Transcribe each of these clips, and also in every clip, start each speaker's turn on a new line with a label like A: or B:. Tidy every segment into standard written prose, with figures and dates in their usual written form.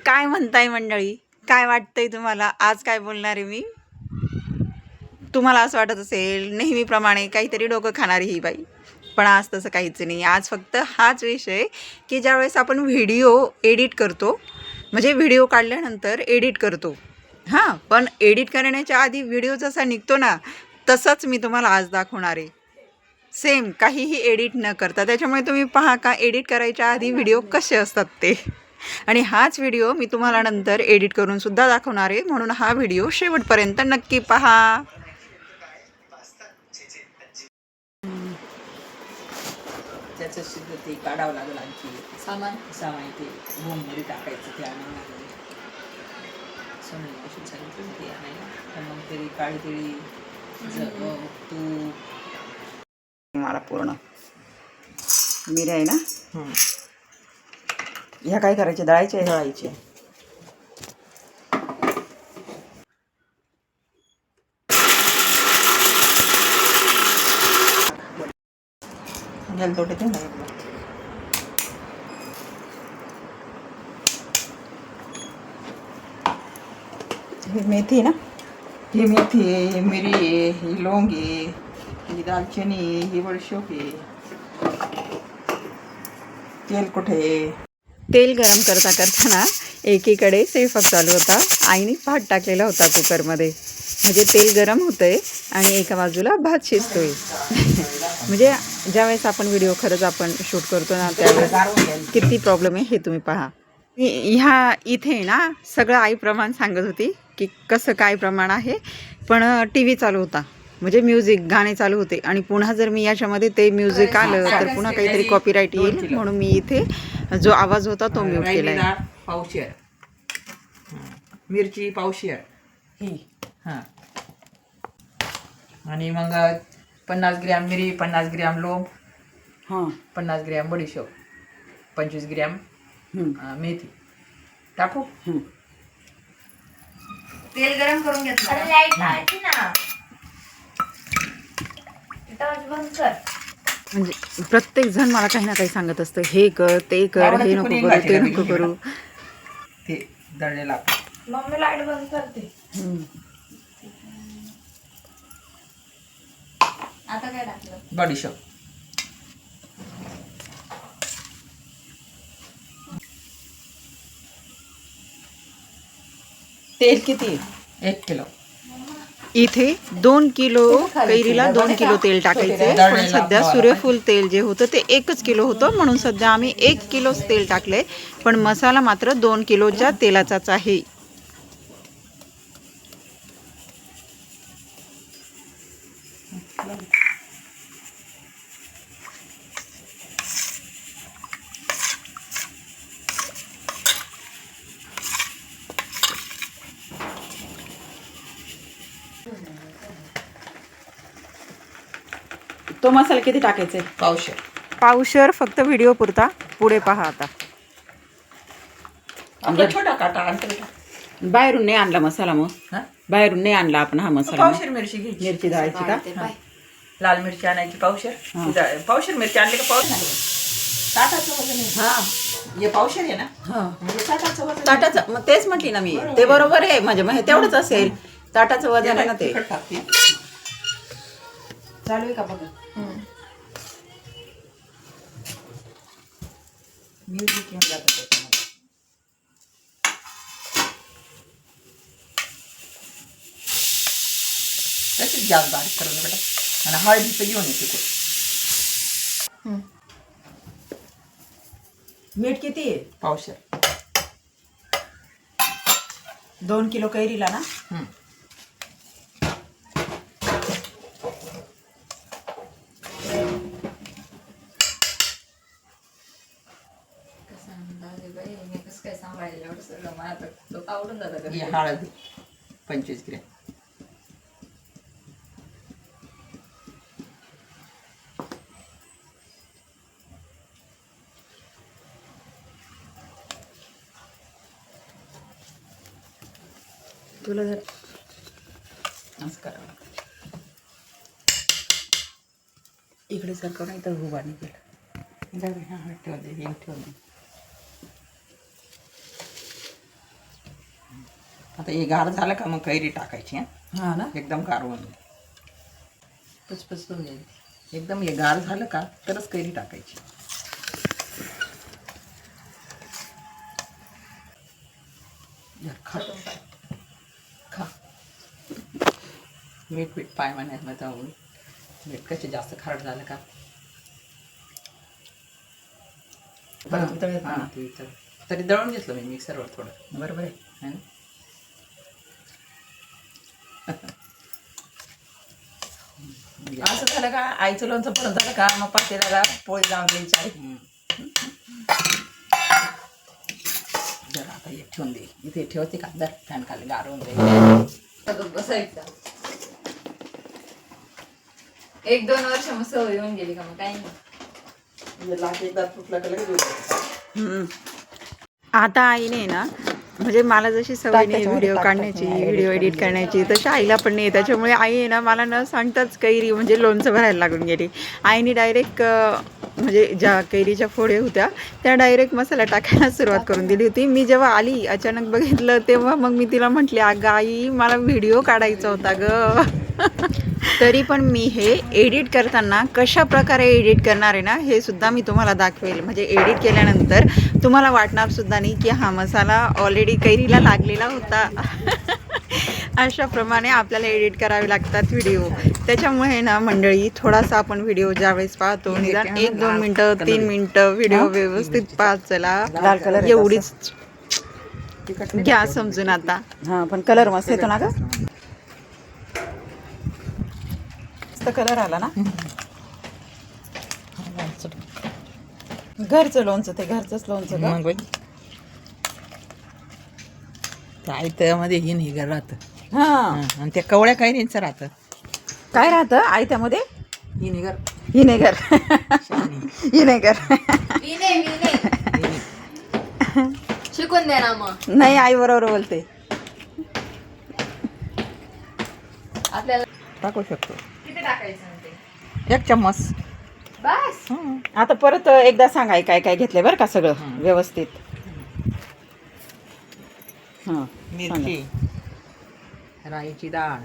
A: काय म्हणताय मंडळी? काय वाटतंय तुम्हाला? आज काय बोलणार आहे मी? तुम्हाला असं वाटत असेल नेहमीप्रमाणे काहीतरी डोकं खाणारी ही बाई, पण आज तसं काहीच नाही. आज फक्त हाच विषय की ज्यावेळेस आपण व्हिडिओ एडिट करतो, म्हणजे व्हिडिओ काढल्यानंतर एडिट करतो, हां, पण एडिट करण्याच्या आधी व्हिडिओ जसा निघतो ना, तसंच मी तुम्हाला आज दाखवणार आहे. सेम काहीही एडिट न करता. त्याच्यामुळे तुम्ही पहा का एडिट करायच्या आधी व्हिडिओ कसे असतात ते. आणि हाच व्हिडिओ मी तुम्हाला नंतर एडिट करून सुद्धा दाखवणार आहे, म्हणून हा व्हिडिओ शेवटपर्यंत नक्की पहा.
B: त्याचं सिद्ध ते काढावं लागेल, आणखी सामान ते भोंगरी टाकायचं, ते आणावं लागेल. सोनं कशी सांगितलं ते आणायला, तर मग तरी काळी तूप
A: मला पूर्ण मिरी आहे ना, ह्या काय करायचे? दळायचे
B: दळायचे.
A: जलदोटे ते ना. ही मेथी ना,
B: ही मेथी आहे, ही मिरी आहे, ही लवंग आहे, ही दालचिनी आहे, ही बडीशोप आहे. तेल कुठे आहे?
A: तेल गरम करता करताना एकीकडे स्वयंपाक चालू होता. आईने भात टाकलेला होता कुकरमध्ये, म्हणजे तेल गरम होतंय आणि एका बाजूला भात शिजतोय. म्हणजे ज्यावेळेस आपण व्हिडिओ खरंच आपण शूट करतो ना, त्यावेळेस किती प्रॉब्लेम आहे हे तुम्ही पहा. ह्या इथे ना सगळं आई प्रमाण सांगत होती की कसं काय प्रमाण आहे, पण टी व्ही चालू होता, म्हणजे म्युझिक गाणे चालू होते, आणि पुन्हा जर मी याच्यामध्ये ते म्युझिक आलं तर पुन्हा काहीतरी कॉपीराईट येईल, म्हणून मी इथे जो आवाज होता तो म्यूट केला आहे.
B: पावशेर मिरची, पावशेर ही, हां, आणि मग 50 ग्रॅम मिरी, 50 ग्रॅम लवंग,
A: हां,
B: 50 ग्रॅम बडीशोप, 25 ग्रॅम मेथी टाकू.
C: तेल गरम करून घेतलं.
A: म्हणजे प्रत्येक जण मला काही ना काही सांगत असतं, हे कर ते कर, हे नको करू ते नको करू.
B: ते दळलेला
C: मम्मी लाईट बंद करते. आता काय टाकलं?
B: बडीशोप,
A: तेल किती?
B: 1 किलो.
A: इथे 2 किलो कैरीला 2 किलो तेल टाकायचे, पण सध्या सूर्यफूल तेल जे होतं ते 1 किलो होतं, म्हणून सध्या आम्ही 1 किलोच तेल टाकले, पण मसाला मात्र 2 किलोच्या तेलाचाच आहे. तो मसाला किती टाकायचे?
B: पावशेर.
A: पावशेर फक्त व्हिडिओ पुरता. पुढे पहा आता.
B: आपला छोटा काटा आणतो.
A: बाहेरून नाही आणला मसाला, मग बाहेरून नाही आणला आपण हा मसाला.
B: पावशेर मिरची घ्यायची,
A: मिरची दळायची का?
B: लाल मिरची आणायची पावशेर. पावशेर मिरची आणली का पावशेर ताटाचं वजन आहे.
A: हां,
B: हे पावशेर आहे ना,
A: हां,
B: ताटाचं वजन.
A: ताटाचं, मग तेच म्हटली ना मी, ते बरोबर आहे, म्हणजे मग तेवढंच असेल, ताटाचं वजन आहे ना ते. चालू आहे का बघा?
B: म्युझिक घेऊन जातं त्याच्यामध्ये. तशीच जास्त बारीक करून बेटा, आणि हळदीचं घेऊन येते.
A: मीठ किती आहे?
B: पावशेर.
A: 2 किलो कैरीला ना?
B: हळद 25 ग्रॅम.
A: तुला जर
B: असं करावं लागतं.
A: इकडे सरकव, नाही तर उभा निघेल.
B: जाऊ दे, ठेव दे, ठेव दे. आता हे गार झालं का मग कैरी टाकायची.
A: हा ना.
B: एकदम गारवून पचपच करून द्यायची. एकदम हे गार झालं का तरच कैरी टाकायची. खा खा. मीठ पीठ पाय म्हणण्यात जाऊन मीठ कसे जास्त खारट झालं का तरी दळून घेतलं मी मिक्सरवर थोडं. बरोबर आहे ना.
A: असं झालं का आईचं लोणचं पण झालं का मग पातेल्याला पोळी लावून द्यायची आई.
B: जरा आता हे ठेवून दे. इथे ठेवते का दर फॅन खाली गारवून दे.
C: बसायचं 1-2 वर्ष मग सवय येऊन गेली का मग काही नाही.
B: लाट एकदा तुटला का लगेच
A: आता आईने ना म्हणजे मला जशी सवय नाही व्हिडिओ काढण्याची व्हिडिओ एडिट करण्याची तशी आईला पण नाही. त्याच्यामुळे आई आहे ना मला न सांगताच कैरी म्हणजे लोणचं भरायला लागून गेली. आईने डायरेक्ट म्हणजे ज्या कैरीच्या फोड्या होत्या त्या डायरेक्ट मसाला टाकायला सुरुवात करून दिली होती. मी जेव्हा आली अचानक बघितलं तेव्हा मग मी तिला म्हटले अगं आई मला व्हिडिओ काढायचा होता ग. तरी पण मी हे एडिट करताना कशा प्रकारे एडिट करणार आहे ना हे सुद्धा मी तुम्हाला दाखवेल. म्हणजे एडिट केल्यानंतर तुम्हाला वाटणार सुद्धा नाही की हा मसाला ऑलरेडी कैरीला लागलेला होता. अशाप्रमाणे आपल्याला एडिट करावे लागतात व्हिडिओ. त्याच्यामुळे ना मंडळी थोडासा आपण व्हिडिओ ज्यावेळेस पाहतो निदान 1-2 मिनटं 3 मिनटं व्हिडिओ व्यवस्थित पाहत चला. एवढीच घ्या समजून आता. हा पण कलर मस्त येतो ना ग. कलर आला ना. घरचं लोणचं ते घरचंच लोणचं
B: मग बाई आयत्यामध्ये हिन हिगर राहतं.
A: हा
B: आणि त्या कवळ्या कैरींचं राहतं.
A: काय राहतं आयत्यामध्ये
B: हिनेगर
A: विनेगर. विनेगर
C: शिकून दे ना मग.
A: नाही आई बरोबर बोलते.
C: आपल्याला
B: टाकू शकतो
C: किती टाकायचं म्हणते
B: 1 चम्मच.
C: बस.
A: आता परत एकदा सांगाय काय काय घेतलंय बरं का सगळं व्यवस्थित. हां
B: मिरची, राईची डाळ,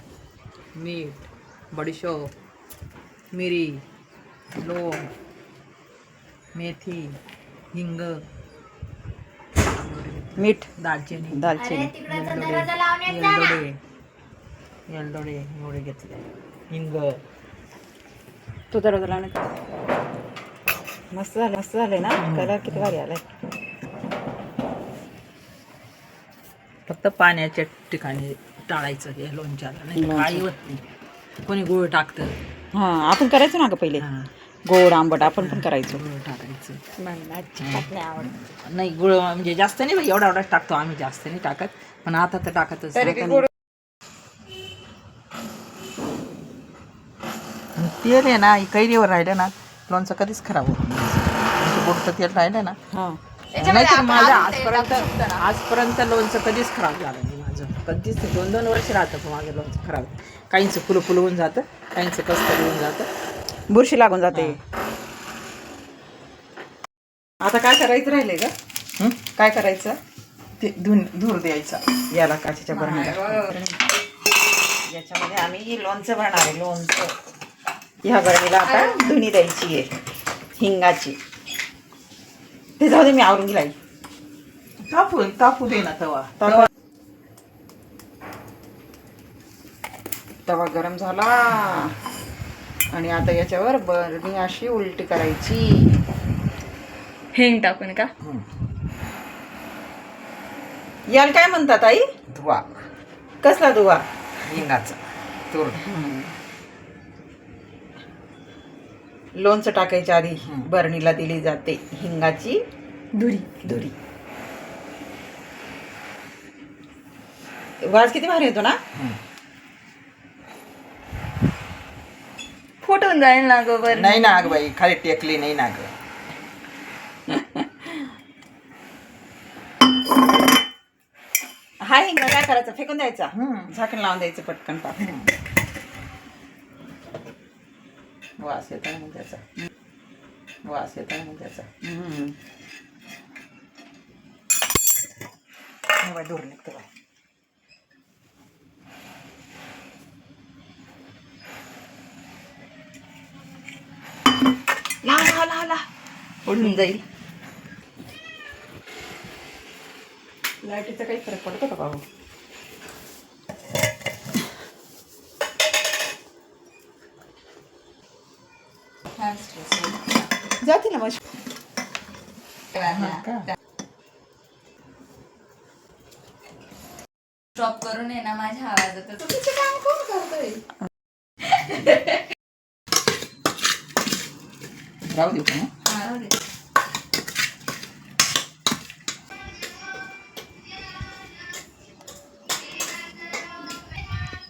B: मीठ, बडीशोप, मिरी, लोण, मेथी, हिंग,
A: मीठ
B: दालचिनी,
A: दालचिनी
B: येलदोडे एवढे घेतले. हिंग.
A: तू दरवाजा मस्त झालंय ना. कलर किती भारी आलाय.
B: फक्त पाण्याच्या ठिकाणी टाळायचं हे लोणच्याला. नाही काळी होत नाही. कोणी गुळ टाकतं.
A: हा आपण करायचो ना ग पहिले गोड आंबट आपण पण करायचो.
B: गुळ टाकायचं नाही. गुळ म्हणजे जास्त नाही बाई एवढा एवढाच टाकतो आम्ही. जास्त नाही टाकत पण आता तर टाकतच. तेल आहे ना कैरीवर राहिलं ना लोणचं कधीच खराब होत नाही. गोडचं तेल राहिलं ना. नाहीतर माझं आजपर्यंत लोणचं कधीच खराब झालं नाही माझं. कधीच 2-2 वर्ष राहतं पण माझं लोणचं खराब. काहींचं फुलं होऊन जातं, काहींचं कस्तरी होऊन जातं,
A: बुरशी लागून जाते. आता काय करायचं राहिले ग. काय करायचं
B: ते धूर द्यायचा
A: याला काचेच्या बरणीला. याच्यामध्ये आम्ही लोणचं बनणार आहे. लोणचं ह्या बरणीला आता धुनी द्यायची आहे हिंगाची. ते जाऊ दे मी आवरून गेला.
B: तापू दे ना तवा.
A: तवा गरम झाला आणि आता याच्यावर बरणी अशी उलटी करायची.
C: हिंग टाकून का
A: याला काय म्हणतात आई.
B: धुवा.
A: कसला दुवा.
B: हिंगाचा तूर.
A: लोणचं टाकायच्या आधी बरणीला दिली जाते हिंगाची
C: धुरी.
A: धुरी. वाज किती भारी येतो ना.
C: फुटून जाईल ना ग बर.
B: नाही ना ग बाई खाली टेकली नाही ना ग.
A: हा हिंग काय करायचं फेकून द्यायचा. झाकण लावून द्यायचं पटकन टाकून.
B: वास येत आहे मग त्याचा. वास येत आहे मग त्याचा.
A: बाई दूर निघतो बाई. हाला उडून जाईल. लाईटीचा काही फरक पडतो का बाबू? जाते ना मग.
C: स्टॉप करून आहे ना माझ्या आवाजात तुझं काम कोण करतोय.
B: राहू देऊ का मग?
C: हा, राहू दे.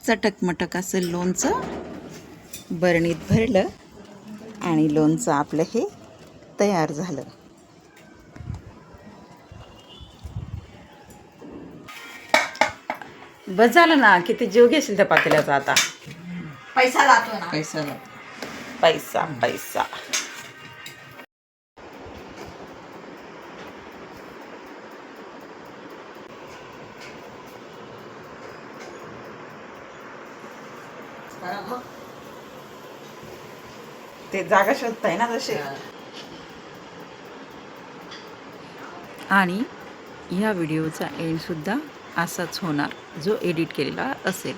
A: चटकमटक असं लोणचं बरणीत भरलं आणि लोणचं आपलं हे तयार झालं. बस झालं ना. किती जीव घेशील त्या पातेल्याचा आता?
C: पैसा जातो ना.
B: पैसा जातो.
A: पैसा पैसा. ते जागा शोधताय ना तसे. आणि ह्या व्हिडिओचा एंडसुद्धा असाच होणार जो एडिट केलेला असेल.